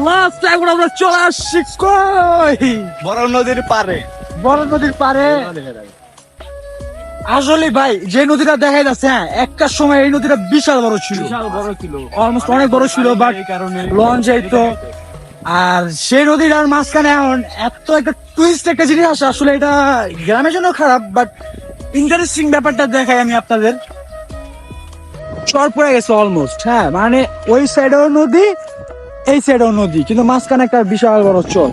Last এখন আমরা চলে আসছি কই বড় নদীর পারে। বড় নদীর পারে। আসলে ভাই যে নদীটা দেখা যাচ্ছে, হ্যাঁ একটা সময় এই নদীটা বিশাল বড় ছিল, বড় ছিল, অলমোস্ট অনেক বড় ছিল, বাট এই কারণে লঞ্চ যাইতো। আর সেই নদীটার মাঝখানে এখন এত একটা টুইস্ট একটা জিনিস আসে, আসলে এটা গ্রামের জন্য খারাপ, বাট ইন্টারেস্টিং ব্যাপারটা দেখাই আমি আপনাদের। চর পড়ে গেছে অলমোস্ট, হ্যাঁ মানে ওই সাইডেও নদী এই সাইডেও নদী, কিন্তু মাঝখানে একটা বিশাল বড় চর।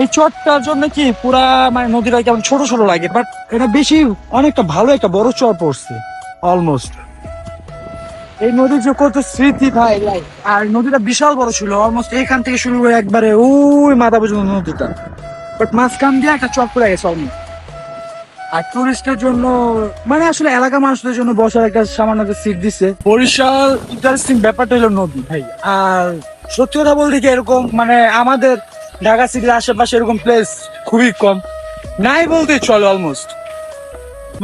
এই চরটার জন্য কি পুরা মানে নদীটা কেমন ছোট ছোট লাগে, বাট এটা বেশি অনেকটা ভালো একটা বড় চর পড়ছে অলমোস্ট। এই নদীর যে কত স্মৃতি ভাই, লাইক আর নদীটা বিশাল বড় ছিল, অলমোস্ট এখান থেকে শুরু করে একবারে ওই মাথা পর্যন্ত নদীটা, বাট মাঝখান দিয়ে একটা চর পড়ে গেছে অলমোস্ট। আর টুরিস্টের জন্য মানে আসলে এলাকা মানুষদের জন্য বসার একটা সামান্য সিট দিছে। বরিশাল ইন্টারেস্টিং ব্যাপারটা হলো নদী ভাই। আর সত্যি কথা বলতে কি এরকম মানে আমাদের ঢাকা সিটির আশেপাশে এরকম প্লেস খুবই কম, নাই বলতে চলে অলমোস্ট।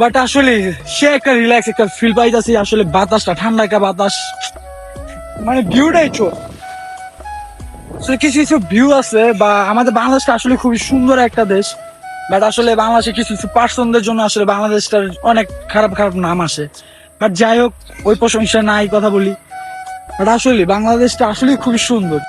বাট আসলে সে একটা রিল্যাক্স একটা ফিল পাইতেছি, আসলে বাতাসটা ঠান্ডা একটা বাতাস, মানে ভিউটাই চোখ। কিছু কিছু ভিউ আছে, বা আমাদের বাংলাদেশটা আসলে খুবই সুন্দর একটা দেশ, বাট আসলে বাংলাদেশে কিছু কিছু পার্সনদের জন্য আসলে বাংলাদেশটার অনেক খারাপ খারাপ নাম আসে। বাট যাই হোক, ওই প্রশংসা নাই কথা বলি, বাট আসলে বাংলাদেশটা আসলে খুবই সুন্দর।